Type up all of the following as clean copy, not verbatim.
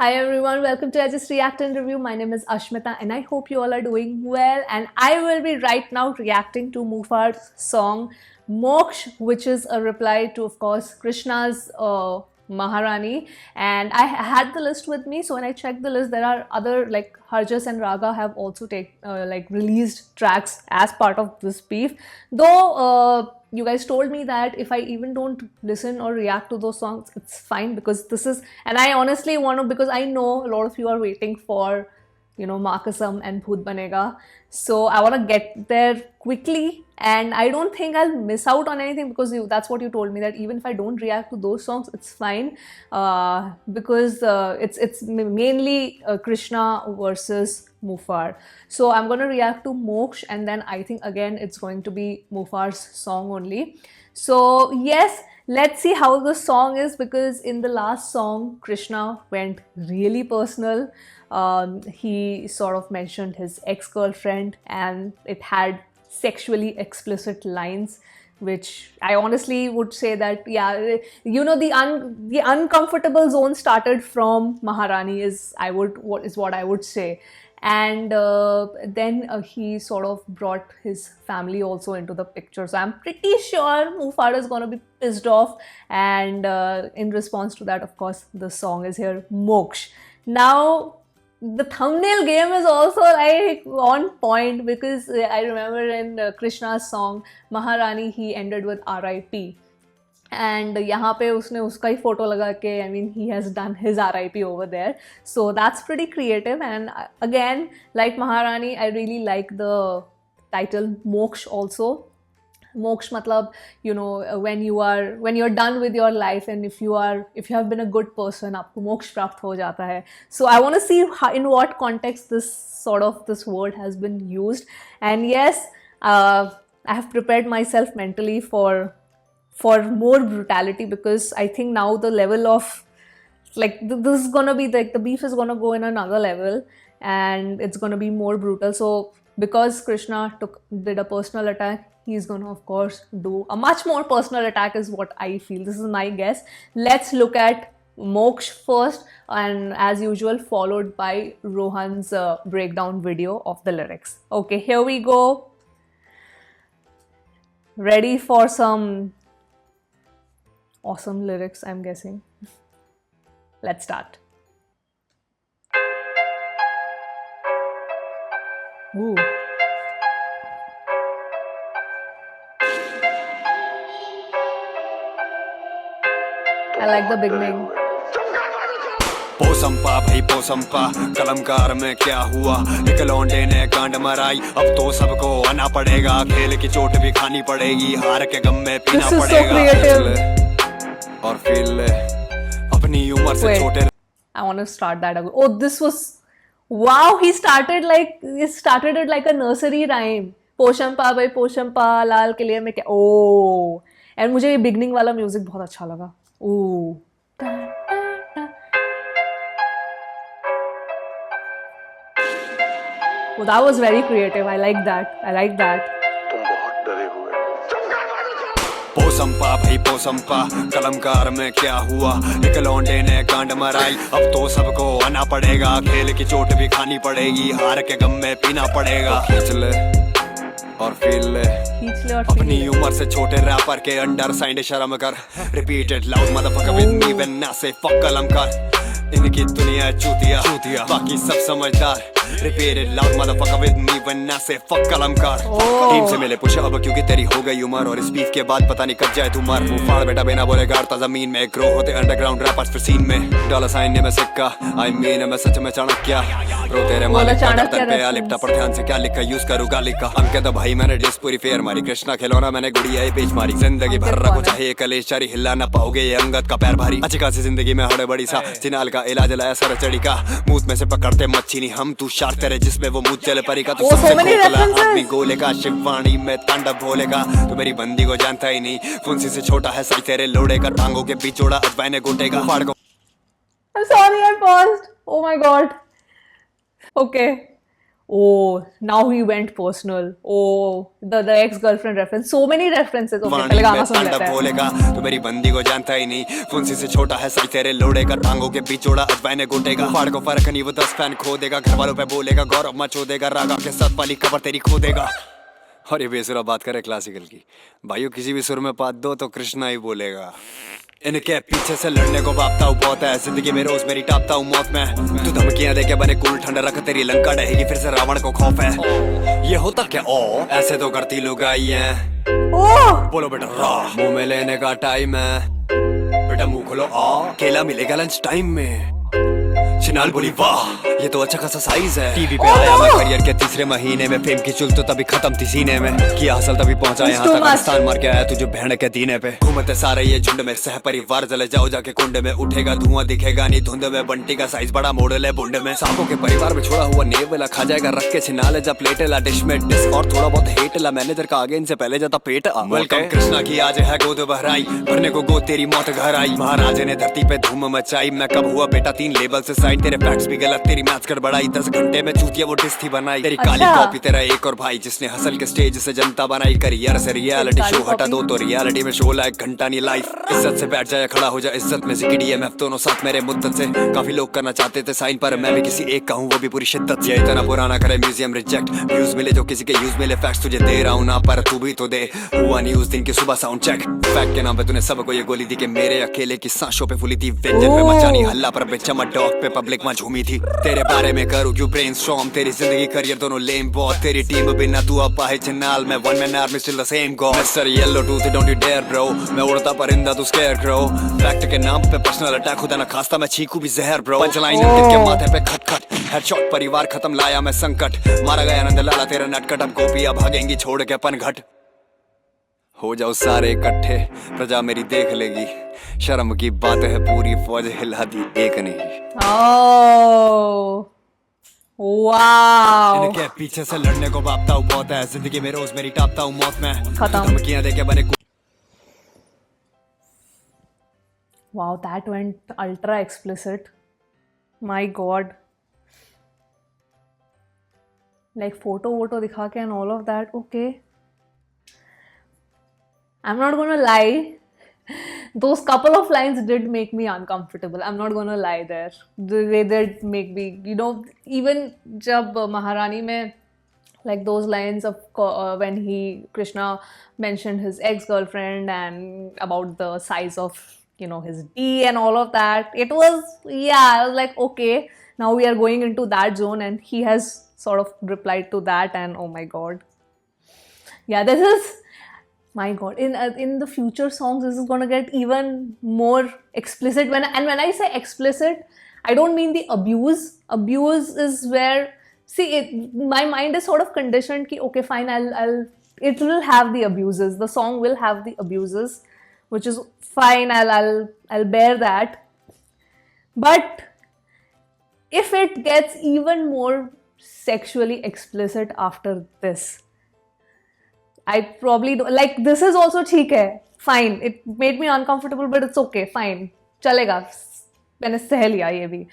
Hi everyone, welcome to I Just React and Review. My name is Ashmita and I hope you all are doing well. And I will be right now reacting to Mufar's song Moksh, which is a reply to, of course, Krishna's Maharani. And I had the list with me, so when I checked the list, there are other like Harjas and Raga have also released tracks as part of this beef. Though you guys told me that if I even don't listen or react to those songs, it's fine because this is, and I honestly want to, because I know a lot of you are waiting for, Markasam and Bhoot Banega. So I want to get there quickly, and I don't think I'll miss out on anything because that's what you told me, that even if I don't react to those songs, it's fine because it's mainly Krishna versus Mufar. So I'm going to react to Moksh, and then I think again it's going to be Mufar's song only. So yes, let's see how the song is, because in the last song Krishna went really personal. He sort of mentioned his ex-girlfriend and it had sexually explicit lines, which I honestly would say that, yeah, the uncomfortable zone started from Maharani is what I would say. And then he sort of brought his family also into the picture. So I'm pretty sure Mufar is gonna be pissed off, and in response to that, of course, the song is here, Moksh. Now, the thumbnail game is also like on point, because I remember in Krishna's song Maharani, he ended with R.I.P. and यहाँ पे उसने उसका ही photo लगा के, I mean, he has done his R.I.P. over there. So that's pretty creative. And again, like Maharani, I really like the title Moksh also. Moksh matlab, when you're done with your life, and if you have been a good person, आपको मोक्ष प्राप्त हो जाता है. So I want to see in what context this word has been used. And yes, I have prepared myself mentally for more brutality, because I think now the level of this is gonna be like, the beef is gonna go in another level and it's gonna be more brutal. So because Krishna did a personal attack, he's gonna of course do a much more personal attack, is what I feel. This is my guess. Let's look at Moksh first, and as usual followed by Rohan's breakdown video of the lyrics. Okay, here we go. Ready for some awesome lyrics, I'm guessing. Let's start. Ooh. I like the beginning. पोसंपा भाई पोसंपा कलमकार में क्या हुआ, एक लौंडे ने कांड मराई, अब तो सबको आना पड़ेगा, खेल की चोट भी खानी पड़ेगी, हार के गम में पीना पड़ेगा, और फील ले अपनी उम्र से छोटे. I want to start that again. Oh, this was, wow, he started it like a nursery rhyme. Poshampa भाई पोशंपा लाल किले में क्या, oh, and मुझे ये beginning वाला म्यूजिक बहुत अच्छा लगा. Oh. Oh, that was very creative. I like that. तुम बहुत डरे हुए. पोसंपा भाई पोसंपा कलमकार में क्या हुआ, एक लौंडे ने कांड मराई, अब तो सबको आना पड़ेगा, खेल की चोट भी खानी पड़ेगी, हार के गम में पीना पड़ेगा. खींच ले और फील ले अपनी उम्र से छोटे रैपर के अंडर साइंड शर्म कर. Repeated loud motherfucker with me when I से फक कलमकार. इनकी दुनिया चूतिया बाकी सब समझदार. Repeated loud motherfucker with me when I say fuck Kalamkaar. Team से मिले पूछे अब क्योंकि तेरी हो गई उम्र, और इस बीफ के बाद पता नहीं कब जाए तू मर. वो फाड़ बेटा बिना बोले गाड़ता जमीन में, ग्रो होते अंडरग्राउंड रैपर्स फिर सीन में. डॉलर साइन ने मैं सिक्का, आई मीन मैं सच में चाणक्य. रो तेरे मालिक का दफ्तर पे आ लिपटा, पर ध्यान से क्या लिखा यूज करूँ गाली का. अंक तो भाई मैंने डिस पूरी फेयर मारी, कृष्णा खिलौना मैंने गुड़िया ही बेच मारी. जिंदगी भर रखो चाहे कलेश जारी, हिला ना पाओगे ये अंगद का पैर भारी. अच्छी खासी जिंदगी में हड़बड़ी सा, चिनाल का इलाज लाया सर चढ़ी का. मुंह में से पकड़ते मच्छी नहीं हम, तू शार तेरे जिसमें वो मुझ चले परी का. तू सबसे खोखला आदमी गोले का, शिववाणी में तांडव भोले का. तू मेरी बंदी को जानता ही नहीं, फुंसी से छोटा है साई तेरे लोड़े का. टांगों के बीच जोड़ा अजवाइने गोटे का. फाड़ को. I'm sorry, I paused. Oh my god. Okay. Oh, now he went personal. Oh, the ex-girlfriend reference. So many references. Okay, वाणी पहले गाना में सुन लेते तांडव हैं. बोलेगा तू मेरी बंदी को जानता ही नहीं फुंसी से छोटा है साई तेरे लोड़े का टांगों के बीच जोड़ा अजवाइने गोटेगा फाड़ को फर्क नहीं वो 10 फैन खो देगा घर वालों पे बोलेगा गौरव मचो देगा रागा के साथ वाली कबर तेरी खो देगा और ये बेसुरा बात करे क्लासिकल की भाइयों किसी भी सुर में पात दो तो कृष्णा ही बोलेगा इनके पीछे से लड़ने को भागता हूँ बहुत है जिंदगी में रोज मेरी टापता हूँ मौत में तू धमकियां देके बने कूल ठंडा रख तेरी लंका डहेगी फिर से रावण को खौफ है ये होता क्या ओ ऐसे तो करती लुगाई है Oh, बोलो बेटा रा मुंह में लेने का टाइम है बेटा मुंह खोलो आ केला मिलेगा लंच टाइम में शिनाल बोली वाह ये तो अच्छा खासा साइज है टीवी पे आया मैं करियर के तीसरे महीने में फेम की चुल तो तभी खत्म थी सीने में किया हासिल तभी पहुंचा यहाँ तक पाकिस्तान मार के आया तुझे बहन के दीने पे घूमते सारे ये झुंड में सह परिवार जले जाओ जाके कुंड में उठेगा धुआं दिखेगा नहीं धुंध में बंटी का साइज बड़ा मॉडल है बुंड में सांपों के परिवार में छोड़ा हुआ नेव वाला खा जाएगा रख के छिनाले जा प्लेटेला डिश में डिस और थोड़ा बहुत हेटला मैनेजर का आगे इनसे पहले जाता पेट वेलकम कृष्णा की आज है गोद बहराई भरने को गोद तेरी मौत घर आई महाराजे ने धरती पे धूम मचाई मैं कब हुआ बेटा 3 लेवल से साइन तेरे फैक्ट्स भी गलत तेरी मैथ्स गड़बड़ाई 10 घंटे में चूतिया वो डिस थी बनाई तेरी काली कॉपी तेरा एक और भाई जिसने हसल के स्टेज से जनता बनाई करियर से रियलिटी शो हटा दो तो रियलिटी में शो लाइक घंटा नहीं लाइफ इज्जत से बैठ जाए खड़ा हो जाए इज्जत में ZKDMF दोनों साथ मेरे मुद्दत से काफी लोग करना चाहते थे साइन पर मैं भी किसी एक का हूँ वो भी पूरी शिद्दत से इतना पुराना करे म्यूजियम रिजेक्ट व्यूज मिले जो किसी के यूज मिले फैक्ट्स तुझे दे रहा हूँ ना पर तू भी तो दे हुआ नहीं उस दिन की सुबह साउंड चेक फैक्ट के नाम पे तूने सबको ये गोली दी कि मेरे अकेले की सांसों पे फूली थी व्यंजन पे मचानी हल्ला पर बेचमा डॉग पे पब्लिक में झूमी थी तेरे बारे में करूँ क्यों ब्रेनस्टॉर्म तेरी जिंदगी करियर दोनों लेम बहुत तेरी टीम बिना तू अब पाए चिन्नाल में one man army still the same god mister yellow tooth don't you dare bro मैं उड़ता परिंदा तू स्केयर क्रो फैक्ट के नाम पे पर्सनल अटैक खुदा ना खास्ता मैं चीकू भी जहर ब्रो पंचलाइन अंकित के माथे पे खट खट हेडशॉट परिवार खत्म लाया मैं संकट मारा गया नंद लाला तेरा नटकट अब गोपियां भागेंगी छोड़ के पनघट हो जाओ सारे इकट्ठे प्रजा मेरी देख लेगी शर्म की बात है पूरी फौज हिला दी एक नहीं oh, wow. इनके पीछे से लड़ने को भागता हूँ बहुत है जिंदगी में रोज मेरी टापता हूँ मौत में खत्म. धमकियां देके बने Wow, that went ultra explicit. My God. Like photo दिखा के and all of that. Okay. I'm not gonna lie. Those couple of lines did make me uncomfortable. I'm not gonna lie there. They did make me, you know, even जब महारानी में like those lines of when Krishna mentioned his ex-girlfriend and about the size of, you know, his D and all of that. It was, yeah, I was like, okay, now we are going into that zone, and he has sort of replied to that, and oh my God. Yeah, this is, my God, in the future songs, this is gonna get even more explicit. When I say explicit, I don't mean the abuse. Abuse is where, see, my mind is sort of conditioned ki, okay, fine, it will have the abuses. The song will have the abuses, which is fine. I'll bear that. But if it gets even more sexually explicit after this, I probably don't, like, this is also theek hai, fine. It made me uncomfortable, but it's okay, fine. Chalega. मैंने सह लिया ये भी.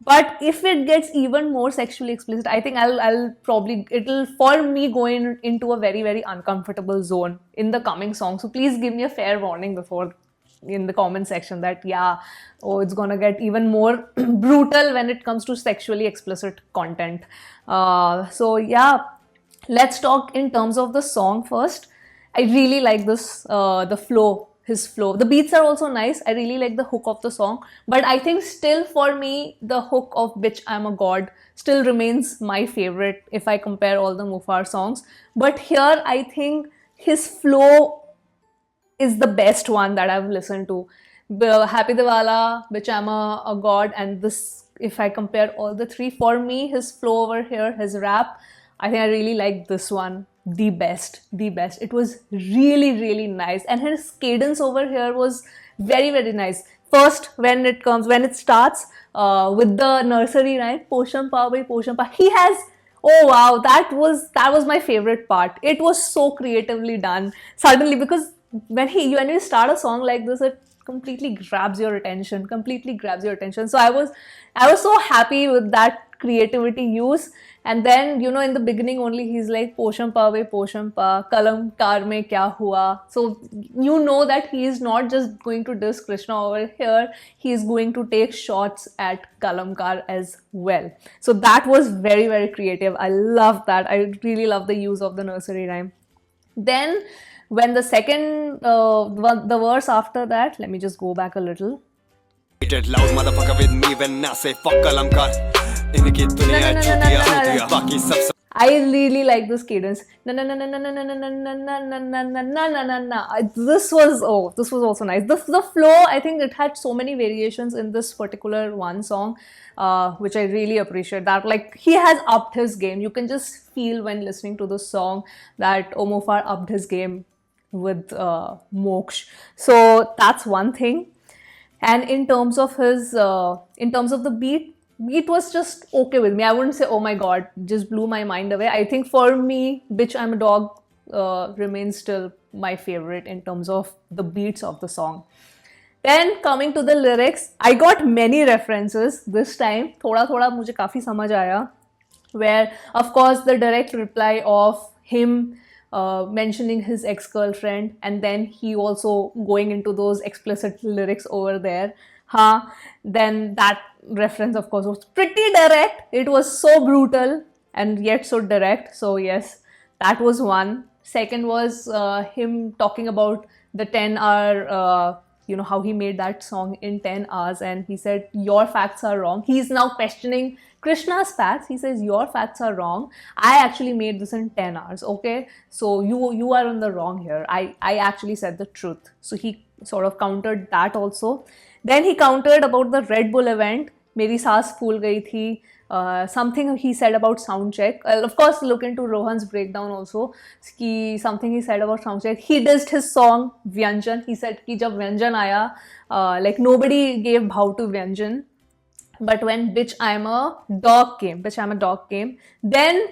But if it gets even more sexually explicit, I think I'll probably, it'll for me go into a very, very uncomfortable zone in the coming song. So please give me a fair warning before in the comment section that, yeah, oh, it's gonna get even more brutal when it comes to sexually explicit content. So yeah, let's talk in terms of the song first. I really like this, the flow. His flow. The beats are also nice. I really like the hook of the song. But I think still for me, the hook of Bitch I'm a God still remains my favorite if I compare all the Mufar songs. But here, I think his flow is the best one that I've listened to. Happy Diwala, Bitch I'm a God, and this, if I compare all the three, for me, his flow over here, his rap, I think I really like this one the best. It was really, really nice, and his cadence over here was very, very nice. First, when it starts with the nursery rhyme, Posham Pa bhai Posham Pa, he has, oh wow, that was my favorite part. It was so creatively done suddenly, because when you start a song like this, it completely grabs your attention, so I was so happy with that creativity use. And then, you know, in the beginning only, he's like poshampa ve poshampa kalam kar mein kya hua. So you know that he is not just going to diss Krishna over here, he is going to take shots at Kalamkar as well. So that was very, very creative. I love that. I really love the use of the nursery rhyme. Then when the second the verse after that, let me just go back a little. Loud motherfucker with me when I say fuck Kalamkar. इनकी दुनिया चूतिया चूतिया बाकी सब I really like this cadence. Na na na na na na na na na na na na na na na na na. This was also nice. The flow, I think it had so many variations in this particular one song, which I really appreciate. That like he has upped his game. You can just feel when listening to the song that Omofar upped his game with Moksh. So that's one thing. And in terms of the beat was just okay with me. I wouldn't say, oh my god, just blew my mind away. I think for me, Bitch I'm a Dog remains still my favorite in terms of the beats of the song. Then coming to the lyrics, I got many references this time. थोड़ा थोड़ा मुझे काफी समझ आया. Where of course the direct reply of him mentioning his ex-girlfriend, and then he also going into those explicit lyrics over there. Then that reference of course was pretty direct. It was so brutal and yet so direct. So yes, that was one. Second was him talking about the 10-hour, you know, how he made that song in 10 hours, and he said your facts are wrong. He's now questioning Krishna's facts. He says your facts are wrong. I actually made this in 10 hours. Okay, so you are in the wrong here. I actually said the truth. So he sort of countered that also. Then he countered about the Red Bull event. मेरी सांस फूल गई थी. Something he said about sound check. Of course, look into Rohan's breakdown also. Something he said about sound check. He dissed his song Vyanjan. He said कि जब Vyanjan आया, like nobody gave bhav to Vyanjan. But when Bitch I'm a Dog came, then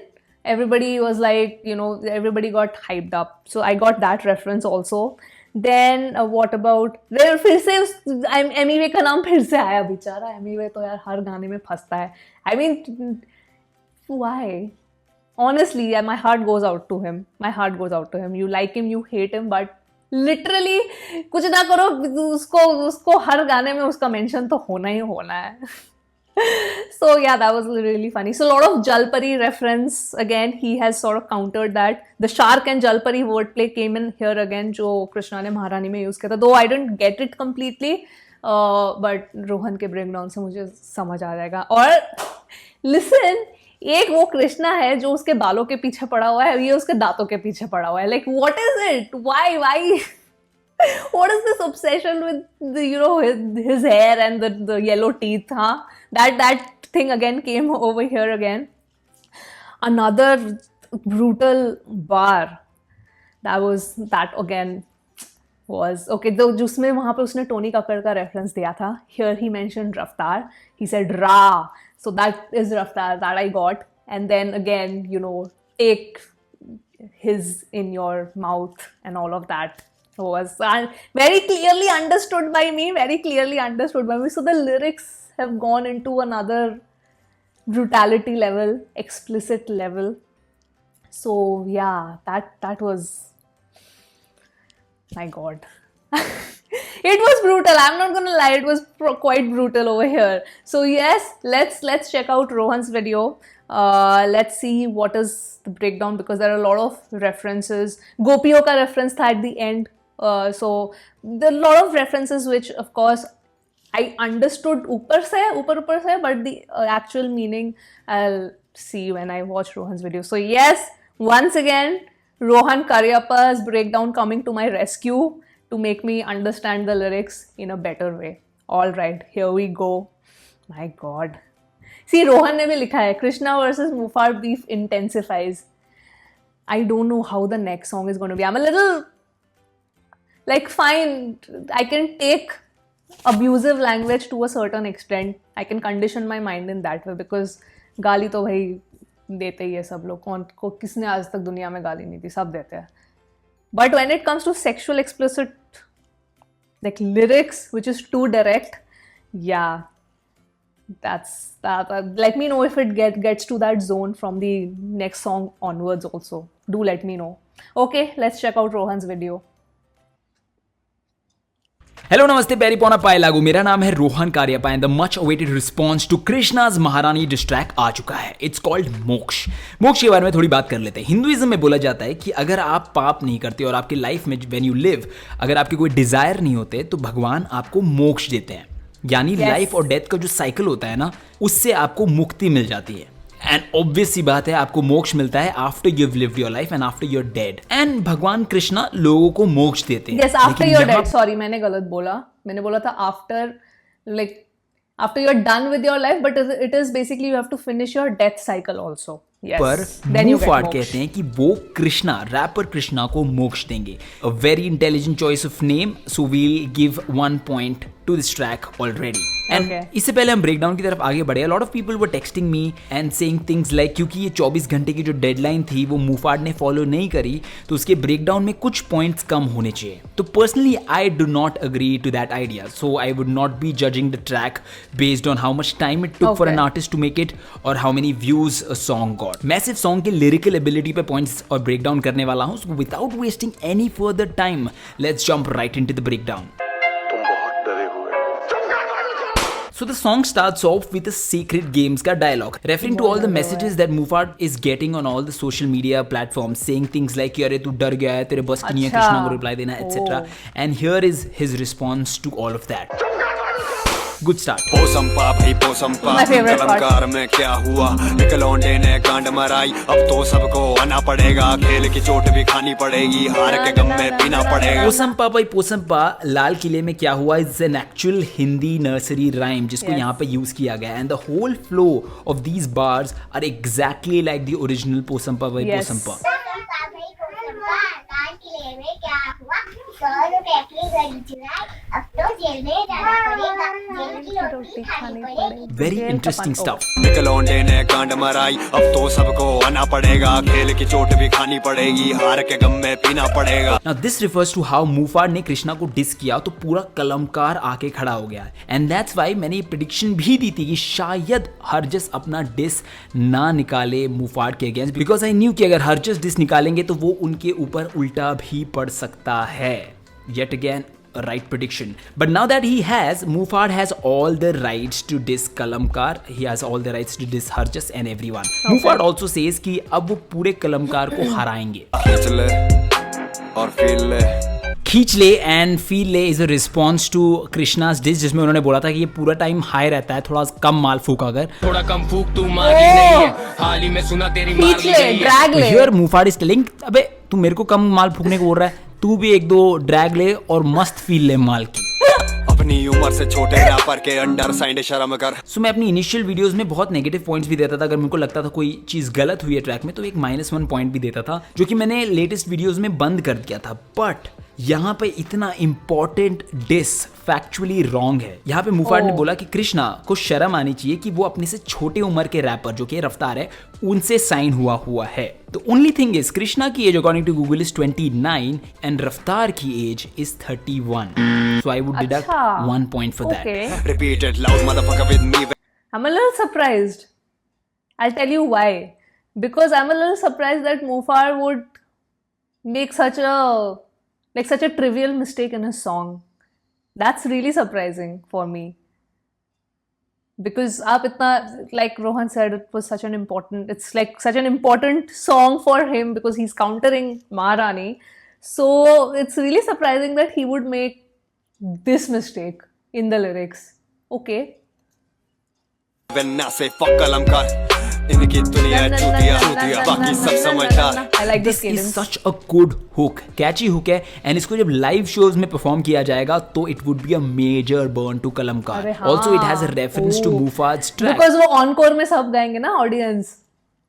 everybody was like, you know, everybody got hyped up. So I got that reference also. Then what about फिर से Amy वे का नाम फिर से आया. बेचारा Amy वे तो यार हर गाने में फंसता है. I mean, why? Honestly, yeah, my heart goes out to him. You like him, you hate him, but literally कुछ ना करो, उसको हर गाने में उसका mention तो होना ही होना है. So yeah, that was really funny. So a lot of Jalpari reference. Again, he has sort of countered that. The shark and Jalpari wordplay came in here again, जो Krishna ने महारानी में use किया था. Though I didn't get it completely, but Rohan के breakdown से मुझे समझ आ जाएगा. और listen, एक वो कृष्णा है जो उसके बालों के पीछे पड़ा हुआ है, ये उसके दांतों के पीछे पड़ा हुआ है. Like what is it? Why? What is this obsession with the, you know, his hair and the yellow teeth? That thing again came over here again. Another brutal bar. That again was okay. तो जिसमें वहाँ पे उसने Tony Kakkar का reference दिया था. Here he mentioned Raftar. He said Ra. So that is Raftar that I got. And then again, you know, take his in your mouth and all of that was very clearly understood by me. So the lyrics have gone into another brutality level, explicit level. So yeah, that was, my god. It was brutal. I'm not gonna lie, it was quite brutal over here. So yes, let's check out Rohan's video. Let's see what is the breakdown, because there are a lot of references. Gopiyo ka reference tha at the end. So there are a lot of references which of course I understood ऊपर से, but the actual meaning I'll see when I watch Rohan's video. So yes, once again, Rohan Karyappa's breakdown coming to my rescue to make me understand the lyrics in a better way. Alright, here we go. My god. See, Rohan ने भी लिखा है, Krishna versus Mufar beef intensifies. I don't know how the next song is going to be. I'm a little, like, fine, I can take abusive language to a certain extent. I can condition my mind in that way, because गाली तो भाई देते ही है सब लोग. कौन को किसने आज तक दुनिया में गाली नहीं दी, सब देते हैं. But when it comes to sexual explicit like lyrics which is too direct. Yeah, that's that. Let me know if it gets to that zone from the next song onwards also. Do let me know. Okay, let's check out Rohan's video. Hello नमस्ते पैरी पौना पाए लागू। मेरा नाम है Rohan Kariappa and the much awaited response to Krishna's Maharani diss track आ चुका है। इट्स कॉल्ड मोक्ष। मोक्ष के बारे में थोड़ी बात कर लेते हैं। हिंदुइज्म में बोला जाता है कि अगर आप पाप नहीं करते और आपकी लाइफ में व्हेन यू लिव अगर आपके कोई डिजायर नहीं होते तो भगवान आपको मोक्ष देते हैं, यानी लाइफ और डेथ का जो साइकिल होता है ना, उससे आपको मुक्ति मिल जाती है। एंड ऑब्वियस सी बात है, आपको मोक्ष मिलता है after you have lived your life and after you're dead. And भगवान कृष्णा लोगों को मोक्ष देते हैं। Yes, after you're dead. Sorry, मैंने गलत बोला। मैंने बोला था after, like after you're done with your life, but it is basically you have to finish your death cycle also. Yes. पर मूफाड़ कहते हैं कि वो कृष्णा, रैपर कृष्णा को मोक्ष देंगे। A very intelligent choice of name, so we'll give 1 point to this track already. And इससे पहले हम ब्रेकडाउन की तरफ आगे बढ़े, lot of people were texting me and saying things like क्योंकि ये 24 घंटे की जो डेडलाइन थी वो मूफाड़ ने फॉलो नहीं करी तो उसके ब्रेकडाउन में कुछ पॉइंट्स कम होने चाहिए। तो personally I do not agree to that idea, so I would not be judging the track based on how much time it took for an artist to make it और how many views a song got. मैं सिर्फ song के lyrical ability पे points और breakdown करने वाला हूं, so without wasting any further time let's jump right into the breakdown. So the song starts off with a Sacred Games का dialogue, referring to all the messages that Mufad is getting on all the social media platforms, saying things like कि अरे तू डर गया है, तेरे बस की नहीं है कृष्णा को रिप्लाई देना, etc. And here is his response to all of that. Good start. पोसंपा भाई पोसंपा, कलमकार में क्या हुआ, एक लौंडे ने कांड मराई, अब तो सबको आना पड़ेगा, खेल की चोट भी खानी पड़ेगी, हार के गम में पीना पड़ेगा। पोसंपा भाई पोसंपा, लाल किले में क्या हुआ is an actual Hindi nursery rhyme जिसको यहाँ पे यूज किया गया and the whole flow of these bars are exactly like the original पोसंपा भाई पोसंपा। Very interesting stuff. लौंडे ने कांड मराई, अब तो सबको आना पड़ेगा, खेल की चोट भी खानी पड़ेगी, हार के गम में पीना पड़ेगा। Now this refers to how मूफाड़ ने कृष्णा को डिस किया तो पूरा कलमकार आके खड़ा हो गया एंड दैट्स व्हाई मैंने प्रेडिक्शन भी दी थी कि शायद हरजस अपना डिस ना निकाले मूफाड़ के अगेंस्ट, बिकॉज आई न्यू कि अगर हरजस डिस निकालेंगे तो वो उनके ऊपर उल्टा भी पड़ सकता है। Yet again a right prediction, but now that he has, Mufad has all the rights to diss Kalamkar, he has all the rights to diss Harjas and everyone. Okay. Mufad also says कि अब वो पूरे कलमकार को हराएंगे। खींच ले और feel ले, खींच ले एंड फील ले is a response to Krishna's diss जिसमें उन्होंने बोला था कि ये पूरा टाइम हाई रहता है, थोड़ा कम माल फूक, अगर थोड़ा कम फूक तू मारी नहीं है, हाल ही में सुना तेरी मारली नहीं है। ड्रैग ले। हियर मुफाड इज टेलिंग अबे तू मेरे को कम माल फूकने को बोल रहा है, तू भी एक दो ड्रैग ले और मस्त फील ले माल की। अपनी उम्र से छोटे रैपर के अंडर साइंड शर्म कर। सो मैं अपनी इनिशियल वीडियोस में बहुत नेगेटिव पॉइंट्स भी देता था, अगर मेरे को लगता था कोई चीज गलत हुई है ट्रैक में तो एक -1 पॉइंट भी देता था, जो कि मैंने लेटेस्ट वीडियोस में बंद कर दिया था। बट यहाँ पे इतना इंपॉर्टेंट डिस फैक्चुअली रॉन्ग है। यहाँ पे मुफाड ने बोला कि कृष्णा को शर्म आनी चाहिए कि वो अपने से छोटे उम्र के रैपर जो कि रफ्तार है उनसे साइन हुआ है। तो ओनली थिंग इज कृष्णा की age according to Google is 29 and Raftaar की age is 31, so I would deduct 1 point for that. Repeat it loud motherfucker with me. I'm a little surprised. I'll tell you why. Because I'm a little surprised that Mufad would make such a trivial mistake in his song. That's really surprising for me. Because आप इतना, like Rohan said, it was such an important song for him because he's countering Maharani. So it's really surprising that he would make this mistake in the lyrics. Okay. When I say fuck कलमकार, इनकी दुनिया चूतिया, बाकी सब समझदार। I like this This is cadence. such a good hook, catchy hook है and इसको जब live shows में परफॉर्म किया जाएगा तो it would be a major burn to कलमकार. अरे हाँ. Also it has a reference to Mufad's track. Because वो encore में सब गाएंगे ना audience.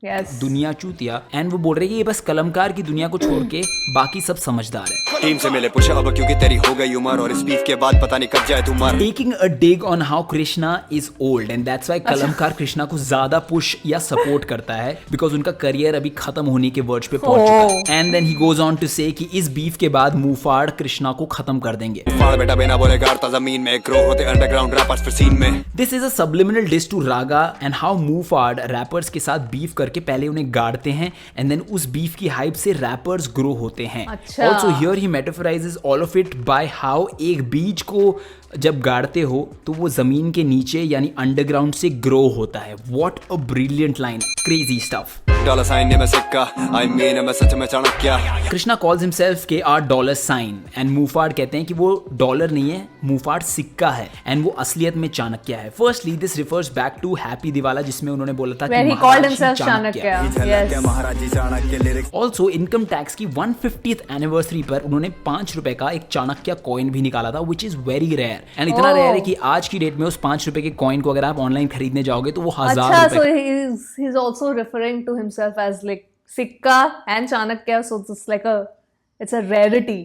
Yes. दुनिया चूतिया, एंड वो बोल रहे कि ये बस कलमकार की दुनिया को छोड़ के बाकी सब समझदार है। टीम से मिले पुश अब क्योंकि तेरी हो गई उम्र और इस बीफ के बाद पता नहीं कब जाए तू मर। Taking a dig on how Krishna is old and that's why कलमकार Krishna को ज्यादा पुश या सपोर्ट करता है बिकॉज उनका करियर अभी खत्म होने के वर्ज पे पहुंच चुका है। And then he goes on to say कि इस बीफ के बाद मूफाड़ कृष्णा को खत्म कर देंगे। फाड़ बेटा बिना बोले गाड़ता जमीन में, ग्रो होते अंडरग्राउंड रैपर्स फिर सीन में। This is a subliminal diss to Raga and how Muhfaad rappers के साथ बीफ करके पहले उन्हें गाड़ते हैं एंड देन उस बीफ की हाइप से रैपर्स ग्रो होते हैं। अच्छा। Also here he metaphorizes all of it by how एक बीज को जब गाड़ते हो तो वो जमीन के नीचे यानी अंडरग्राउंड से ग्रो होता है। What a brilliant line, crazy stuff. Dollar sign में सिक्का, आई मीन मैं सच में Chanakya. Krishna calls himself K R dollar sign and Muhfaad कहते हैं कि वो डॉलर नहीं है, मूफाड़ सिक्का है एंड वो असलियत में चाणक्य है। Firstly this refers back to happy Diwala जिसमें उन्होंने बोला था Where कि he called Maharaj himself Chanakya. Chanakya. Yes. Maharaji Chanakya lyrics. Also income tax की 150th एनिवर्सरी पर उन्होंने 5 रुपए का एक चाणक्य कॉइन भी निकाला था which is very rare and इतना Oh. रेयर है कि आज की डेट में उस 5 रुपए के कॉइन को अगर आप ऑनलाइन खरीदने जाओगे तो वो 1000 अच्छा, so रुपए। he's also referring to himself as like Sikka and Chanakya, so it's like it's a rarity.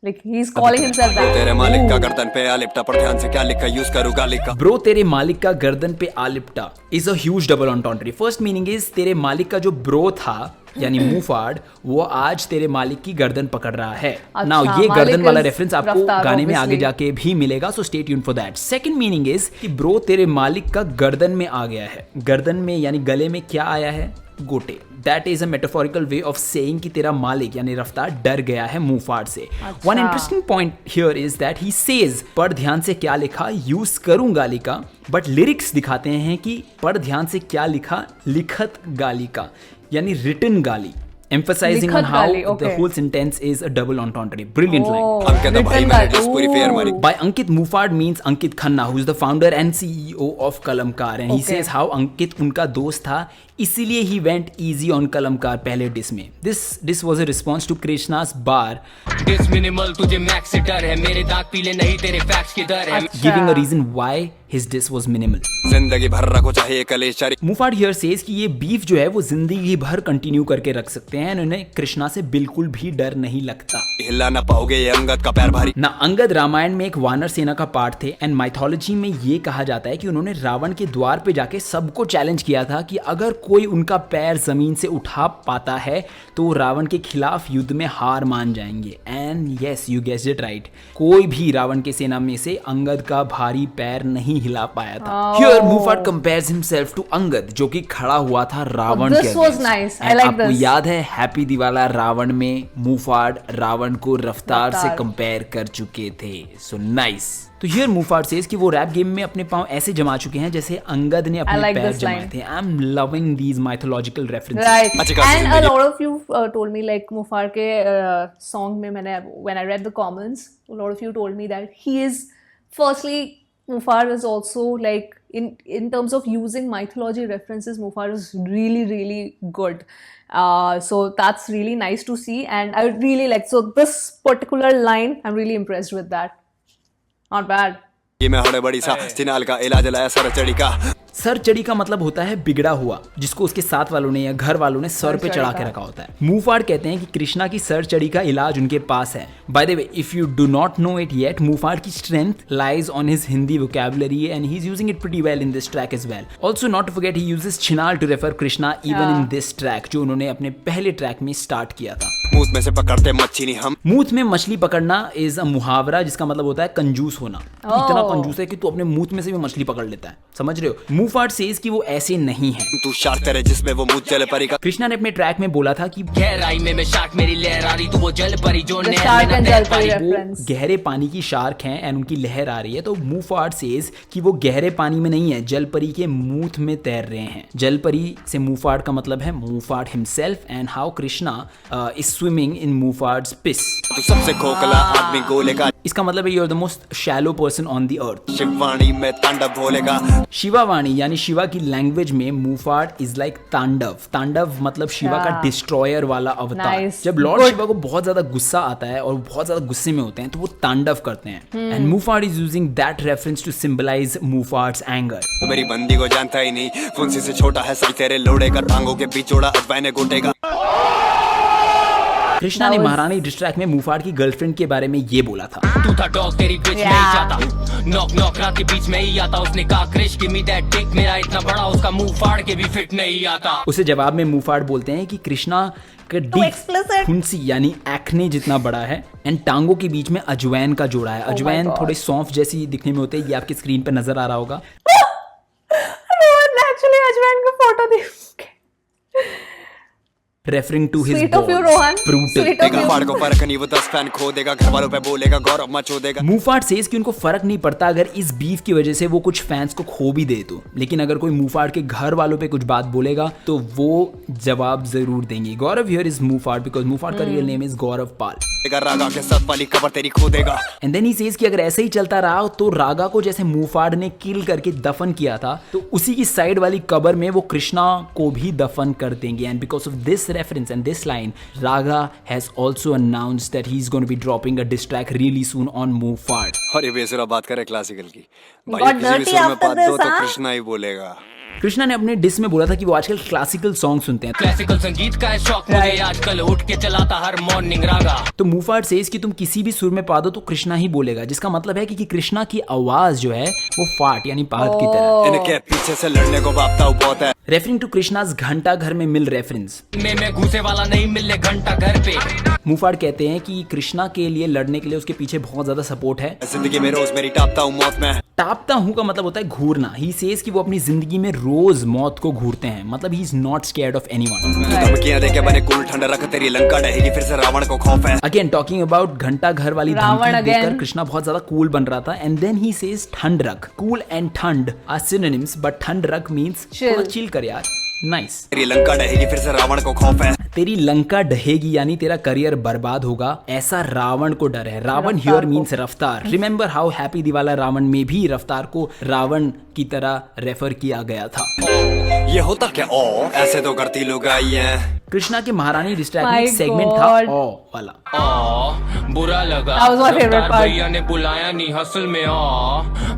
Like he's calling himself that. तेरे मालिक का गर्दन पे आ लिपटा, पर ध्यान से क्या लिखा यूज करूंगा लिखा। ब्रो तेरे मालिक का गर्दन पे आ लिपटा is a huge double entendre. First meaning is तेरे मालिक का जो ब्रो था यानी मूफाड़ वो आज तेरे मालिक की गर्दन पकड़ रहा है। नाउ ये मालिक गर्दन वाला is रेफरेंस आपको रफ्तार, गाने में आगे obviously. जाके भी मिलेगा, so stay tuned for that. Second meaning is कि ब्रो तेरे मालिक का गर्दन में आ गया है। गर्दन में यानी गले में क्या आया है? गोटे। That is a metaphorical way of saying कि तेरा मालिक यानी रफ्तार डर गया है मूफाड़ से। One interesting point here is that he says पढ़ ध्यान से क्या लिखा, यूज करूंगा लिखा, बट लिरिक्स दिखाते हैं कि पढ़ ध्यान से क्या लिखा, लिखत गाली का यानी रिटन गाली, emphasizing on लिखत how गाली, the okay. whole sentence is a double entendre. Brilliant line. अंकित भाई written मैंने that. डिस पूरी फेयर मारी। By Ankit, Mufad means Ankit Khanna, who is the founder and CEO of Kalamkar, and he Okay. says how Ankit उनका दोस्त था, इसीलिए he went easy on Kalamkar पहले diss में। This was a response to Krishna's bar, diss minimal तुझे max से डर है, मेरे दांत पीले नहीं तेरे फैक्स की दर है। giving a reason why his diss was minimal. जिंदगी भर रखो चाहे कलेश जारी। Mufad here says कि ये बीफ जो है वो जिंदगी भर कंटिन्यू करके रख सकते हैं, and उन्हें कृष्णा से बिल्कुल भी डर नहीं लगता। हिला ना पाओगे ये अंगद का पैर भारी। ना अंगद रामायण में एक वानर सेना का पार्ट थे एंड माइथोलॉजी में ये कहा जाता है कि उन्होंने रावण के द्वार पे जाके सबको चैलेंज किया था कि अगर कोई उनका पैर जमीन से उठा पाता है तो रावण के खिलाफ युद्ध में हार मान जाएंगे। And yes you guessed it right, कोई भी रावण के सेना में से अंगद का भारी पैर नहीं हिला पाया था। Here Muhfaad compares himself to Angad जो कि खड़ा हुआ था रावण This के was against. nice. I And like आपको this. याद है हैप्पी दिवाला रावण में मूफाड रावण को रफ्तार से रफ्तार। कंपेयर कर चुके थे। So nice. तो हियर मूफाड सेज कि वो रैप गेम में अपने पांव ऐसे जमा चुके हैं जैसे अंगद ने अपने like पैर this जमाए line. थे। I am loving these mythological references. Right. अच्छी खासी And a जिंदगी। lot of you told me like Mufar के song में मैंने when I read the comments, a lot of you told me that he is firstly Mufar is also like in terms of using mythology references, Mufar is really good. So that's really nice to see, and I really like. So this particular line, I'm really impressed with that. Not bad. ये मैं हड़े बड़ी सा चिनाल का इलाज लाया sir चढ़ी का। Sir चढ़ी का मतलब होता है बिगड़ा हुआ, जिसको उसके साथ वालों ने या घर वालों ने सर पे चढ़ा के रखा होता है। मूफाड कहते हैं कि कृष्णा की सर चढ़ी का इलाज उनके पास है। By the way if you do not know it yet, Muhfaad की strength lies on his Hindi vocabulary and he is using it pretty well in this track as well. Also not to forget he uses chhinal to refer Krishna even in this track, जो उन्होंने अपने पहले track में start किया था। मुंह में से पकड़ते मच्छी नहीं हम। मुंह में मछली पकड़ना इज अ मुहावरा जिसका मतलब होता है कंजूस होना। इतना कंजूस है कि तू अपने मुंह में से भी मछली पकड़ लेता है, समझ रहे हो। मूफाड सेज कि वो ऐसे नहीं है। तू शार्क तेरे जिसमें वो मुझ जल परी का। कृष्णा ने अपने ट्रैक में बोला था कि गहराई में शार्क मेरी लहर आ रही, तू वो जल परी जो The नहर shark में and ना तैर Jalpari पारी। वो reference. गहरे पानी की शार्क हैं एंड उनकी लहर आ रही है। तो मूफाड सेज कि वो गहरे पानी में नहीं है, जलपरी के मुंह में तैर रहे हैं। जलपरी से मूफाड का मतलब है Muhfaad himself and how Krishna is swimming in Muhfaad's piss. तू सबसे खोखला आदमी गोले का। इसका मतलब है you are the most shallow person on the earth. Shivvani में तांडव बोलेगा। शिवावाणी यानी शिवा की लैंग्वेज में मूफाड़ इज लाइक तांडव। तांडव मतलब शिवा का डिस्ट्रॉयर वाला अवतार। Nice. जब लॉर्ड शिवा को बहुत ज्यादा गुस्सा आता है और बहुत ज्यादा गुस्से में होते हैं तो वो तांडव करते हैं। And Muhfaad is using that reference to symbolize Muhfaad's anger. तू मेरी बंदी को जानता ही नहीं, फुंसी से छोटा है साई तेरे लोड़े का, टांगों के बीच ओढ़ा अजवाइने गोटेगा। कृष्णा ने महारानी डिस्ट्रैक्ट में मूफाड़ की गर्लफ्रेंड के बारे में ये बोला था। तू था डॉग तेरी बिच में ही जाता, नॉक नॉक रात के बीच में ही आता। उसने कहा Krish give me that dick, मेरा इतना बड़ा उसका मुंह फाड़ के भी फिट नहीं आता। उसे जवाब में मूफाड़ बोलते हैं कि कृष्णा का डिक फुंसी यानी एक्ने जितना बड़ा है एंड टांगों के बीच में अजवैन का जोड़ा है। अजवैन थोड़े सौंफ जैसी दिखने में होते हैं, ये आपकी स्क्रीन पे नजर आ रहा होगा। एक्चुअली अजवैन का फोटो देख referring to his Sweet of you, Rohan. Brutal. Sweet of you. फाड़ को फर्क नहीं, वो 10 फैन खो देगा, घर वालों पे बोलेगा गौरव मचो देगा। मूफाड़ सेज कि उनको फर्क नहीं पड़ता अगर इस बीफ की वजह से वो कुछ फैंस को खो भी दे तो, लेकिन अगर कोई मूफाड़ के घर वालों पे कुछ बात बोलेगा तो वो जवाब जरूर देंगे। गौरव हियर इज मूफाड़ बिकॉज मूफाड़ का रियल नेम इज गौरव पाल। रागा के साथ वाली कबर तेरी खो देगा। एंड देन ही सेज कि अगर ऐसे ही चलता रहा तो रागा को जैसे मूफाड़ ने किल करके दफन किया था तो उसी की साइड वाली कबर में वो कृष्णा को भी दफन कर देंगे। And because of this reference and this line, Raga has also announced that he's going to be dropping a diss track really soon on Mufad. और ये बेसुरा बात करे क्लासिकल की, Got भाई किसी भी dirty सुर में after बात दो this, तो huh? कृष्णा ही बोलेगा। कृष्णा ने अपने डिस में बोला था कि वो आजकल क्लासिकल सॉन्ग सुनते हैं। क्लासिकल संगीत का है शौक मुझे, आजकल उठ के चलाता हर मॉर्निंग रागा। तो मूफाड़ सेज कि तुम किसी भी सुर में पा दो तो कृष्णा ही बोलेगा, जिसका मतलब है कि कृष्णा की आवाज जो है वो फाट यानी पाद की तरह। इनके पीछे से लड़ने को बापता हूँ बहुत है। रेफरिंग टू कृष्णाज घंटा घर में मिल रेफरेंस। मैं घुसे वाला नहीं मिलने घंटा घर पे। मूफाड़ कहते हैं कि कृष्णा के लिए लड़ने के लिए उसके पीछे बहुत ज्यादा सपोर्ट है। जिंदगी में रोज मेरी टापता हूँ मौत में। टापता हूँ का मतलब होता है घूरना। ही सेज कि वो अपनी जिंदगी में रोज मौत को घूरते हैं, मतलब he is not scared of anyone. धमकियां देके बने कुल ठंडा रख, तेरी लंका ढहेगी फिर से रावण को खौफ है। अगेन टॉकिंग अबाउट घंटा घर वाली धमकी देकर कृष्णा बहुत ज्यादा कूल बन रहा था। एंड देन ही सेज ठंड रख। कूल एंड ठंड आर सिनोनिम्स बट ठंड रख मींस थोड़ा चिल कर यार। नाइस। तेरी लंका ढहेगी फिर से रावण को खौफ है। तेरी लंका ढहेगी यानी तेरा करियर बर्बाद होगा, ऐसा रावण को डर है। रावण हियर मींस रफ्तार। रिमेंबर हाउ हैप्पी दिवाला रावण में भी रफ्तार को रावण की तरह रेफर किया गया था। ये होता क्या ओ ऐसे तो करती लोग आई हैं। कृष्णा के महारानी डिस्ट्रैक्ट में My सेगमेंट था God. ओ वाला। बुरा लगा That was my favorite रफ्तार part. भैया ने बुलाया नहीं हसल में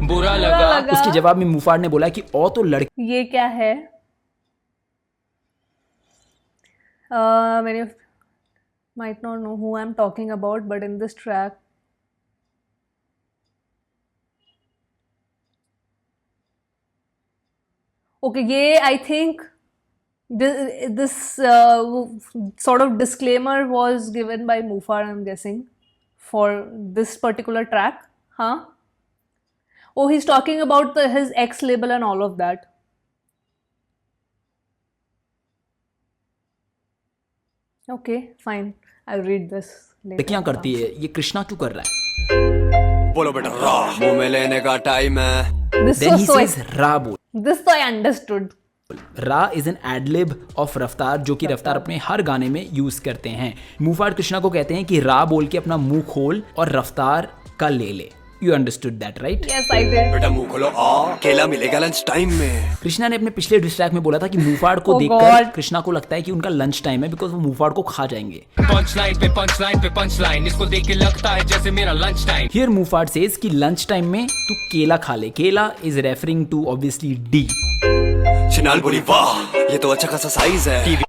बुरा लगा। उसके जवाब में मूफाड़ ने बोला कि ओ तो लड़की। ये क्या है? Many of might not know who I'm talking about, but in this track, okay, ये I think this sort of disclaimer was given by Mufar, I'm guessing, for this particular track, huh? Oh, he's talking about his ex label and all of that. Okay, fine. I'll read this later. लड़कियां करती है, ये कृष्णा क्यों कर रहा है? बोलो बेटा रा मुंह में लेने का टाइम है। This Then he was so says रा बोल। this so I understood. रा इज एन एडलिब ऑफ रफ्तार, जो कि रफ्तार अपने हर गाने में यूज करते हैं। मूफाड़ कृष्णा को कहते हैं कि रा बोल के अपना मुंह खोल और रफ्तार का ले ले। You understood that right? Yes, I did. बेटा मुंह खोलो आ केला मिलेगा लंच टाइम में। कृष्णा ने अपने पिछले डिस्ट्रैक्ट में बोला था कि मूफाड़ को Oh देखकर God. कृष्णा को लगता है कि उनका लंच टाइम है बिकॉज वो मूफाड़ को खा जाएंगे। पंच लाइन पे पंच लाइन इसको देख के लगता है जैसे मेरा lunch time. Here Muhfaad says कि लंच टाइम में तू केला खा ले। Kela is referring to obviously D. चिनाल बोली वाह ये तो अच्छा खासा साइज है।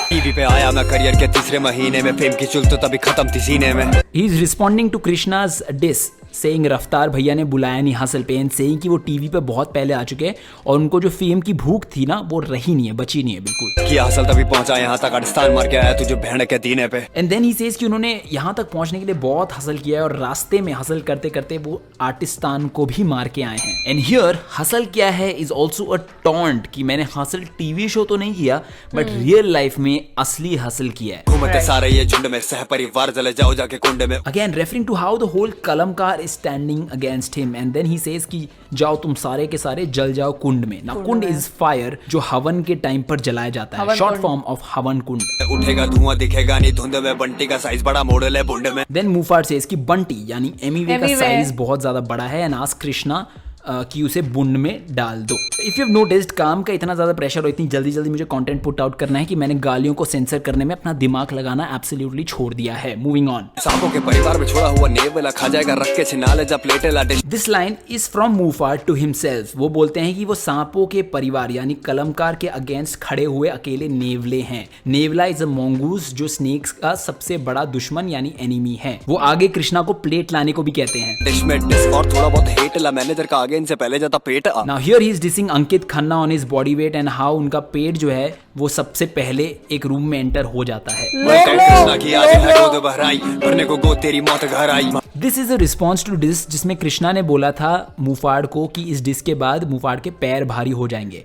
टीवी पे आया मैं करियर के तीसरे महीने में, फेम की चुल तो तभी खत्म थी सीने में। He is responding to Krishna's diss saying Raftaar भैया ने बुलाया नहीं हासिल पे, एंड सेइंग कि वो टीवी पे बहुत पहले आ चुके हैं और उनको जो फेम की भूख थी ना वो रही नहीं है, बची नहीं है बिल्कुल। किया हासिल तभी पहुंचा यहाँ तक, अड़स्तान मार के आया तुझे भेड़ के दीने पे। एंड देन ही सेज कि उन्होंने यहाँ तक पहुंचने के लिए बहुत हासिल किया है और रास्ते में हासिल करते करते वो आर्टिस्तान को भी मार के आए हैं। एंड हियर हासिल क्या है इज ऑल्सो अ टॉन्ट कि मैंने हासिल टीवी शो तो नहीं किया बट रियल लाइफ में असली हासिल किया है। घूमते सारे ये झुंड में सह परिवार जले जाओ जाके कुंड में। Again referring to how the whole Kalamkaar standing against him and then he says कि जाओ तुम सारे के सारे जल जाओ कुंड में. Now कुंड is fire जो हवन के टाइम पर जलाया जाता है, short form of हवन कुंड. उठेगा धुआं दिखेगा नहीं धुंध में, बंटी का साइज बड़ा मॉडल है बुंड में. Then Mufad says कि बंटी यानी एमिवे का साइज बहुत ज्यादा बड़ा है and ask कृष्णा कि उसे बुंड में डाल दो. इफ यू हैव नोटिस्ड काम का इतना ज्यादा प्रेशर और इतनी जल्दी जल्दी मुझे कंटेंट पुट आउट करना है कि मैंने गालियों को सेंसर करने में अपना दिमाग लगाना एब्सोल्युटली छोड़ दिया है. Moving on. सांपों के परिवार में छोड़ा हुआ नेवला खा जाएगा रख के छिनाले जब प्लेटेला dish. This line is from Muhfaad to himself. वो बोलते हैं कि वो सांपों के परिवार यानी कलमकार के अगेंस्ट खड़े हुए अकेले नेवले हैं. नेवला इज अ मोंगूस जो स्नेक्स का सबसे बड़ा दुश्मन यानी एनिमी है. वो आगे कृष्णा को प्लेट लाने को भी कहते हैं. डिश में डिश और थोड़ा बहुत हेट ला मैनेजर का आगे इनसे पहले जाता पेट. Now here he is dissing Ankit Khanna on his body weight and how उनका पेट जो है वो सबसे पहले एक रूम में एंटर हो जाता है. कृष्णा की आज है गोद बहराई भरने को गो तेरी मौत घर आई. This is a response to diss जिसमें कृष्णा ने बोला था मुफाड को कि इस डिस के बाद मुफाड के पैर भारी हो जाएंगे.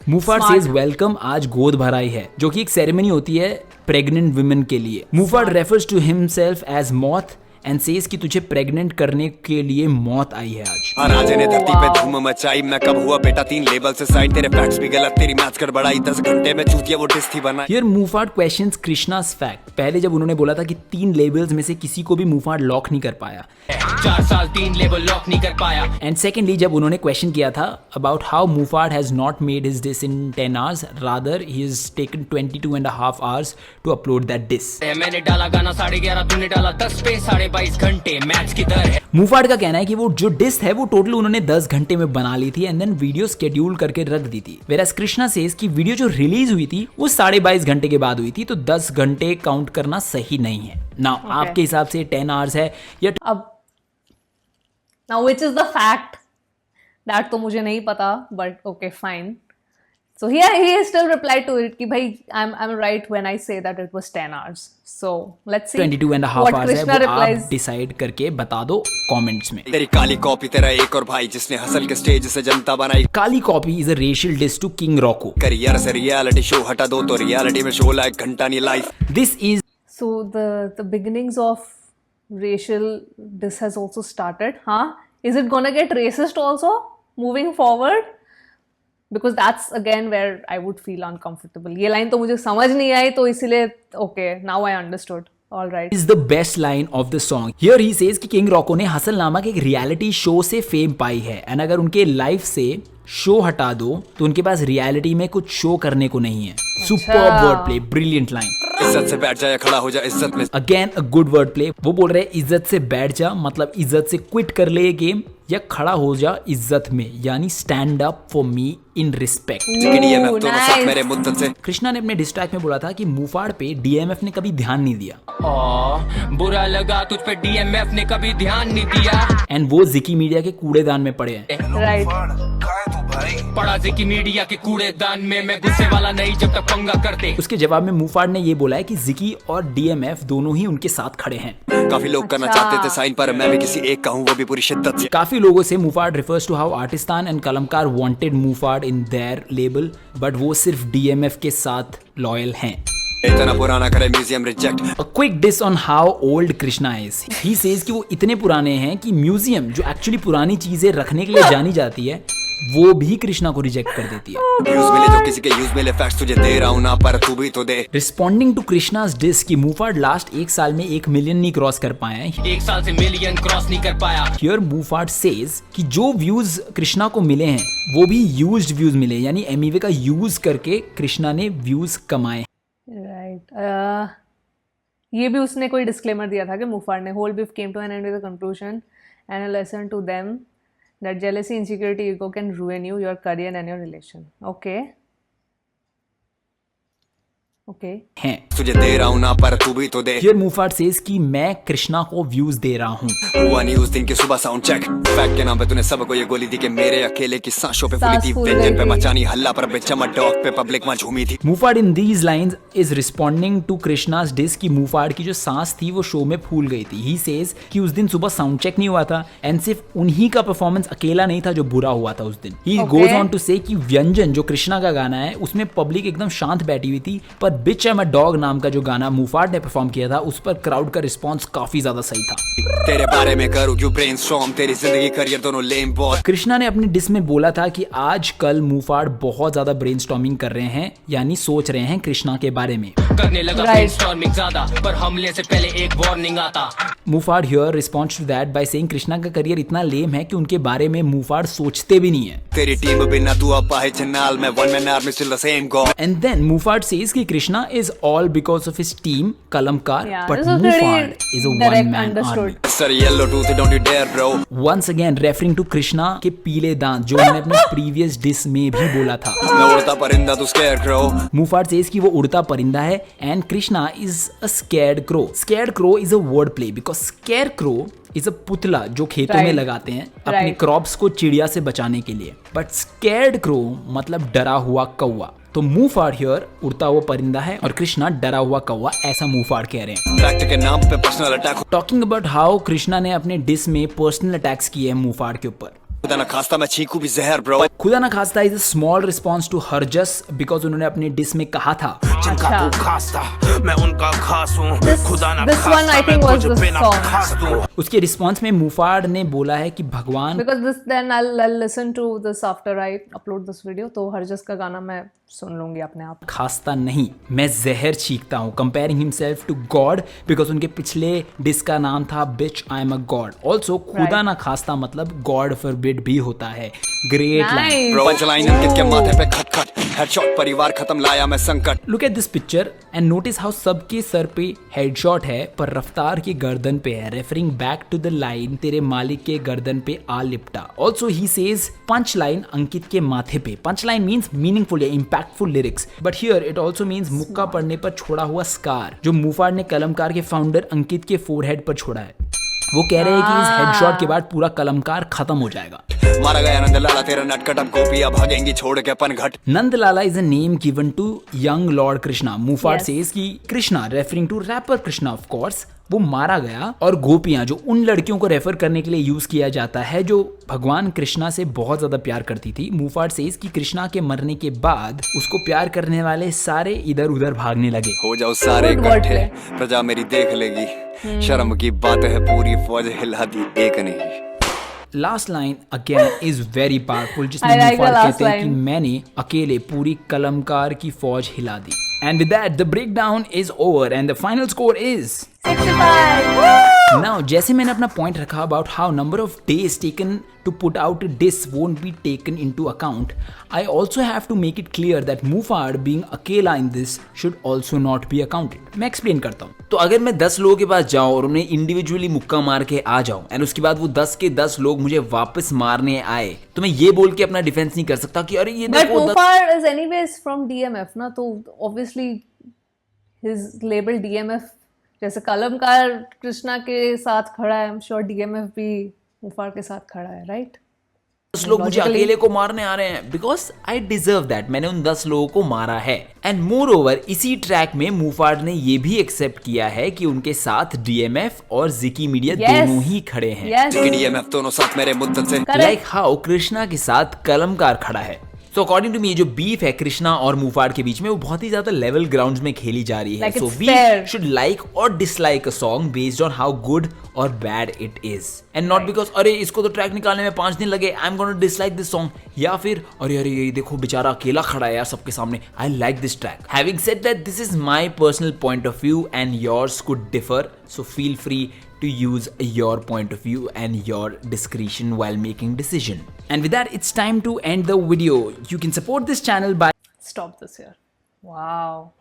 मुफाड सेज वेलकम आज गोद भराई है जो कि एक सेरेमनी होती है प्रेग्नेंट वुमेन के लिए. मुफाड रेफर्स टू हिमसेल्फ एज मौत एंड सेज कि तुझे प्रेग्नेंट करने के लिए मौत आई है आज. राजे ने धरती पे धूम मचाई मैं कब हुआ बेटा 3 लेवल से साइड तेरे फैक्ट्स भी गलत तेरी मैथ्स गड़बड़ाई 10 घंटे में चूतिया वो डिस थी बनाई. Here Muhfaad questions Krishna's fact. पहले जब उन्होंने बोला था कि 3 लेवल्स में से किसी को भी मुफाड लॉक नहीं कर पाया. 4 साल 3 लेवल लॉक नहीं कर पाया. एंड सेकेंडली जब उन्होंने क्वेश्चन किया था about how Muhfaad has not made his diss in 10 hours rather he has taken 22.5 hours to upload that diss. मैंने डाला गाना 11:30 तूने डाला 10 पे 22.5 घंटे मैच की दर है. मुफाड का कहना है कि वो जो डिस है वो टोटल उन्होंने 10 घंटे में बना ली थी एंड देन वीडियो शेड्यूल करके रख दी थी. वेरास कृष्णा सेज कि वीडियो जो रिलीज हुई थी वो 22.5 घंटे के बाद हुई थी तो 10 घंटे काउंट करना सही नहीं है. नाउ आपके हिसाब से 10 आवर्स है या अब now which is the fact that तो मुझे नहीं पता but okay fine. So here he still replied to it कि भाई I'm right when I say that it was 10 hours. So let's see 22.5 what hours है Krishna वो replies. आप decide करके बता दो कमेंट्स में. तेरी काली कॉपी तेरा एक और भाई जिसने हसल के स्टेज से जनता बनाई. Kaali copy is a racial diss to King Rocco. Career से रियलिटी शो हटा दो तो रियलिटी में शो लाइक घंटा नहीं life. This is So the beginnings of racial this has also started. Huh? Is it gonna get racist also moving forward? Because that's again where I would feel uncomfortable. ये line तो मुझे समझ नहीं आई तो इसीलिए okay now I understood. All right. is the best line of the song. Here he says कि king Roku ने hustle नामक एक रियलिटी शो से फेम पाई है एंड अगर उनके लाइफ से शो हटा दो तो उनके पास रियलिटी में कुछ शो करने को नहीं है. Superb word play, brilliant line. इज्जत से बैठ जा या खड़ा हो जा इज्जत में. Again a good word play. वो बोल रहे हैं इज्जत से बैठ जा मतलब इज्जत से क्विट कर ले ये गेम या खड़ा हो जा इज्जत में यानी stand up for me in respect. nice. मेरे मुद्दत से कृष्णा ने अपने डिस्ट्रैक्ट में बोला था कि मुफाड पे डीएमएफ ने कभी ध्यान नहीं दिया. बुरा लगा तुझ पे डीएमएफ ने कभी ध्यान नहीं दिया. एंड वो जिकी मीडिया के कूड़ेदान में पड़े हैं. Right. पड़ा जिकी मीडिया के कूड़ेदान में मैं गुस्से वाला नहीं जब तक पंगा करते. उसके जवाब में मुफाड ने ये बोला है कि जिकी और डीएमएफ दोनों ही उनके साथ खड़े हैं. काफी लोग करना चाहते थे साइन पर मैं भी किसी एक का हूँ वो भी पूरी शिद्दत से. काफी लोगों से Muhfaad refers to how Artistaan and Kalamkaar wanted Muhfaad in their label but वो सिर्फ डीएमएफ के साथ लॉयल हैं. इतना पुराना करे museum reject. A quick diss on how old Krishna is. He says कि वो इतने पुराने हैं कि म्यूजियम जो एक्चुअली पुरानी चीजें रखने के लिए जानी जाती है वो भी कृष्णा को रिजेक्ट कर देती है. यूज मिले जो किसी के यूज मिले फैक्ट्स तुझे दे रहा हूँ ना पर तू भी तो दे. रिस्पॉन्डिंग टू कृष्णास डिस की मुफाड लास्ट 1 साल में 1 मिलियन नहीं क्रॉस कर पाया है. 1 साल से मिलियन क्रॉस नहीं कर पाया. हियर मुफाड सेज कि जो व्यूज कृष्णा को मिले हैं वो भी यूज्ड व्यूज मिले यानी एमिवे का यूज करके कृष्णा ने व्यूज कमाए. Right. ये भी उसने कोई डिस्क्लेमर दिया था कि मुफाड ने whole beef came to an end with the conclusion and a lesson to them that jealousy, insecurity, ego can ruin you, your career and your relation. Okay. Okay. हैं. तुझे दे रहा हूँ ना पर तू भी तो दे. Here मुफाड सेज कि मैं कृष्णा को व्यूज दे रहा हूँ. हुआ नहीं उस दिन की सुबह साउंड चेक. फैक्ट के नाम पे तूने सबको ये गोली दी कि मेरे अकेले की सांसों पे फूली थी. व्यंजन पे मचानी हल्ला पर बेचमा डॉग पे पब्लिक में झूमी थी. Muhfaad in these lines is responding to Krishna's diss की मुफाड की जो सांस थी वो शो में फूल गई थी. ही सेज कि उस दिन सुबह साउंड चेक नहीं हुआ था एंड सिर्फ उन्हीं का परफॉर्मेंस अकेला नहीं था जो बुरा हुआ था उस दिन. ही गोज ऑन टू से कि व्यंजन जो कृष्णा का गाना है उसमें पब्लिक एकदम शांत बैठी हुई थी पर बिच एम अ डॉग नाम का जो गाना मुफाड ने परफॉर्म किया था उस पर क्राउड का रिस्पॉन्स काफी ज्यादा सही था। तेरे बारे में करूँ क्यों ब्रेनस्टॉर्म, तेरी जिंदगी करियर दोनों लेम बहुत। कृष्णा ने अपनी डिस में बोला था कि आज कल मुफाड बहुत ज्यादा ब्रेनस्टॉर्मिंग कर रहे हैं, यानी सोच रहे हैं कृष्णा के बारे में। करने लगा ब्रेनस्टॉर्मिंग ज्यादा, पर हमले से पहले एक वार्निंग आता। Muhfaad here responds to that by saying Krishna का करियर इतना लेम है कि उनके बारे में मुफाड सोचते भी नहीं है। तेरी टीम बिना तू अपा है चन्नाल में, one man army still the same God. And then Mufad says कि Krishna is all because of his team Kalamkar, Yeah, but this was pretty Mufad is a direct one-man understood. army. Sir yellow tooth don't you dare bro. Once again referring to Krishna के पीले दांत जो उन्होंने अपने previous diss में भी बोला था। मैं उड़ता परिंदा तू स्केयर क्रो। Mufad says कि वो उड़ता परिंदा है and Krishna is a scared crow. Scared crow is a word play because scarecrow is a पुतला जो खेतों में लगाते हैं अपने क्रॉप्स को चिड़िया से बचाने के लिए, बट स्कैर्ड क्रो मतलब डरा हुआ कौवा। तो मुफाड हियर उड़ता हुआ परिंदा है और कृष्णा डरा हुआ कौवा, ऐसा मुफाड कह रहे हैं। फैक्ट के नाम पे personal attack. Talking about how Krishna ने अपने डिस में पर्सनल अटैक्स किए हैं मुफाड के ऊपर। खुदा ना खास्ता मैं छींकू भी जहर ब्रो। खुदा ना खास्ता is a small response to Harjas because उन्होंने अपने डिस में कहा था जिनका तू खास्ता मैं उनका खास हूँ, खुदा ना This one I think was the song. उसके रिस्पॉन्स में मुफाड ने बोला है कि भगवान, Because this then I'll listen to this after I upload this video. तो हरजस का गाना मैं सुन लूंगी अपने आप। खास्ता नहीं मैं जहर छींकता हूँ, comparing himself to God because उनके पिछले डिस का नाम था bitch I am a God. Also खुदा ना खास्ता मतलब गॉड फॉरबिड भी होता है। Great line. Bro punchline Ankit के माथे पे खट खट, हेडशॉट परिवार खत्म लाया मैं संकट। Look at this picture and notice how सबके सर पे हेडशॉट है पर रफ्तार की गर्दन पे है, referring back to the line तेरे मालिक के गर्दन पे आ लिपटा। Also he says punch line Ankit के माथे पे। पंच लाइन मीन्स मीनिंगफुल या impactful lyrics, but here it also means मुक्का पड़ने पर छोड़ा हुआ स्कार जो मुफाड ने कलमकार के फाउंडर अंकित के फोरहेड पर छोड़ा है। वो कह रहे हैं कि इस हेडशॉट के बाद पूरा कलमकार खत्म हो जाएगा। मारा गया नंदलाला तेरा नटखट, अब गोपियां भागेंगी छोड़ के पनघट। Nandlala is a name given to young lord Krishna. Muhfaad says कि Krishna referring to rapper Krishna of course वो मारा गया, और गोपियां जो उन लड़कियों को रेफर करने के लिए यूज किया जाता है जो भगवान कृष्णा से बहुत ज्यादा प्यार करती थी। मुफाड सेज कि कृष्णा के मरने के बाद उसको प्यार करने वाले सारे इधर उधर भागने लगे। हो जाओ सारे इकट्ठे, प्रजा मेरी देख लेगी, शर्म की बात है पूरी फौज हिला दी एक नहीं। Last line again is very powerful जिसमें मुफाड कहते हैं कि मैंने अकेले पूरी कलमकार की फौज हिला दी। And with that, the breakdown is over and the final score is 65. Now, जैसे मैंने अपना point रखा about how number of days taken to put out a diss won't be taken into account, I also have to make it clear that Mufad being अकेला in this should also not be accounted. मैं explain करता हूँ। तो अगर मैं 10 लोगों के पास जाऊँ और उन्हें इंडिविजुअली मुक्का मार के आ जाऊँ एंड उसके बाद वो 10 के 10 लोग मुझे वापस मारने आए, तो मैं ये बोल के अपना डिफेंस नहीं कर सकता कि अरे ये But देखो Mufad is anyways from DMF ना, तो obviously his label DMF जैसे कलमकार कृष्णा के साथ खड़ा है, I'm sure DMF भी मुफाड के साथ खड़ा है, राइट? 10 लोग मुझे अकेले को मारने आ रहे हैं बिकॉज आई डिजर्व दैट, मैंने उन 10 लोगों को मारा है। एंड मोर ओवर इसी ट्रैक में मुफाड ने ये भी एक्सेप्ट किया है कि उनके साथ डीएमएफ और जिकी मीडिया दोनों ही खड़े हैं। डीएमएफ दोनों साथ मेरे मुद्दत से, लाइक हाउ कृष्णा के साथ कलमकार खड़ा है। तो अकॉर्डिंग टू मी जो बीफ है कृष्णा और मुफाड के बीच में वो बहुत ही ज्यादा लेवल ग्राउंड्स में खेली जा रही है। सो वी शुड लाइक और dislike a song based on how good और bad it is and not because अरे इसको तो ट्रैक निकालने में 5 दिन लगे, I am gonna dislike this song, या फिर अरे अरे ये देखो बेचारा अकेला खड़ा है यार सबके सामने, I like this track. Having said that this is my personal point of view and yours could differ, so feel free to use your point of view and your discretion while making decision. And with that, it's time to end the video. You can support this channel by stop this here. Wow.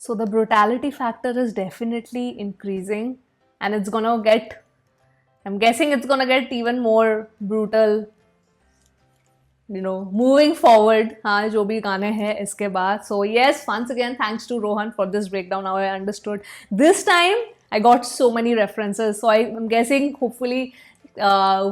So the brutality factor is definitely increasing and it's gonna get, I'm guessing it's gonna get even more brutal, you know, moving forward. हाँ, जो भी गाने हैं इसके बाद. So yes, once again, thanks to Rohan for this breakdown. Now I understood. This time I got so many references. So I'm guessing hopefully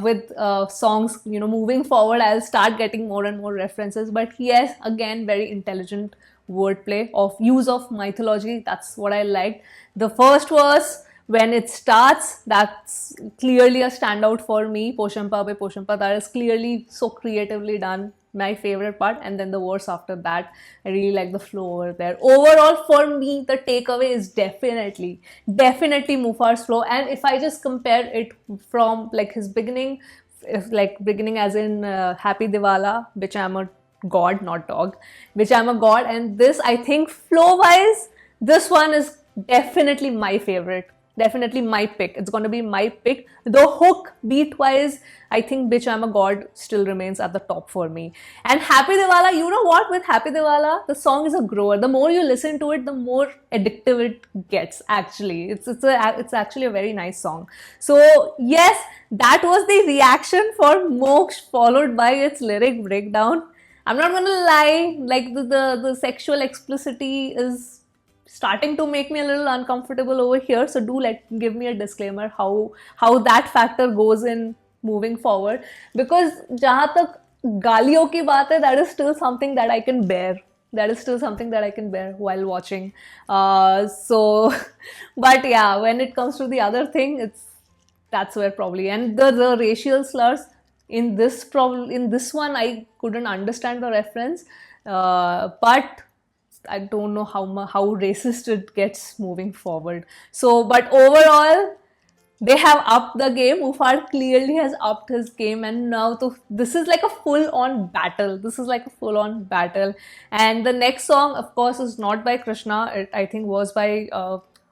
with songs, you know, moving forward, I'll start getting more and more references. But yes, again, very intelligent wordplay of use of mythology. That's what I liked. The first verse when it starts, that's clearly a standout for me. Poshampa Be Poshampa, that is clearly so creatively done. My favorite part, and then the verse after that, I really like the flow over there. Overall, for me, the takeaway is definitely Mufar's flow. And if I just compare it from like his beginning, like beginning as in Happy Diwala, which I'm a god, not dog, which I'm a god, and this, I think flow wise, this one is definitely my favorite. Definitely my pick. It's gonna be my pick. The hook, beat wise, I think Bitch I'm a God still remains at the top for me. And Happy Diwala, you know what? With Happy Diwala, the song is a grower. The more you listen to it, the more addictive it gets. Actually, it's actually a very nice song. So yes, that was the reaction for Moksh, followed by its lyric breakdown. I'm not gonna lie, like the sexual explicitity is starting to make me a little uncomfortable over here, so give me a disclaimer how that factor goes in moving forward, because jahan tak gaaliyon ki baat hai, that is still something that I can bear. That is still something that I can bear while watching. So but yeah, when it comes to the other thing, that's where probably, and the racial slurs in this one, I couldn't understand the reference, but I don't know how racist it gets moving forward. So, but overall, they have upped the game. Mufar clearly has upped his game, and now this is like a full-on battle. And the next song, of course, is not by Krishna. It, I think, was by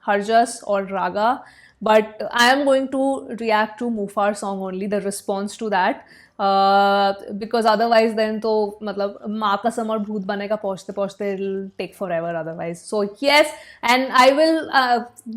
Harjas or Raga. But I am going to react to Mufar's song only, the response to that. Because otherwise then to matlab maa kasam aur bhoot banega pahunchte it'll take forever otherwise. So yes, and I will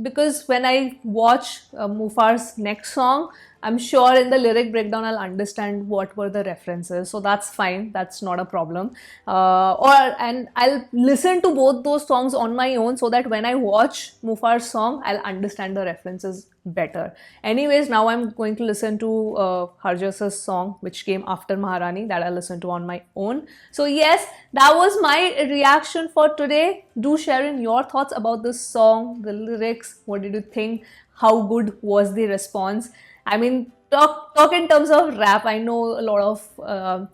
because when I watch Mufar's next song, I'm sure in the lyric breakdown I'll understand what were the references, so that's fine, that's not a problem. And I'll listen to both those songs on my own, so that when I watch Mufar's song, I'll understand the references better. Anyways, now I'm going to listen to Harjas's song, which came after Maharani, that I'll listen to on my own. So yes, that was my reaction for today. Do share in your thoughts about this song, the lyrics. What did you think? How good was the response? I mean, talk in terms of rap. I know a lot of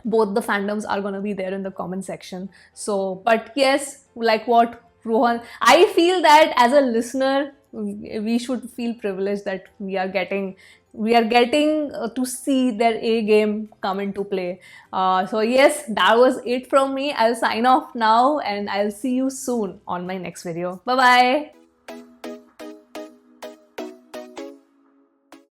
both the fandoms are gonna be there in the comment section. So, but yes, like what Rohan, I feel that as a listener, we should feel privileged that we are getting to see their A game come into play. So yes, that was it from me. I'll sign off now, and I'll see you soon on my next video. Bye bye.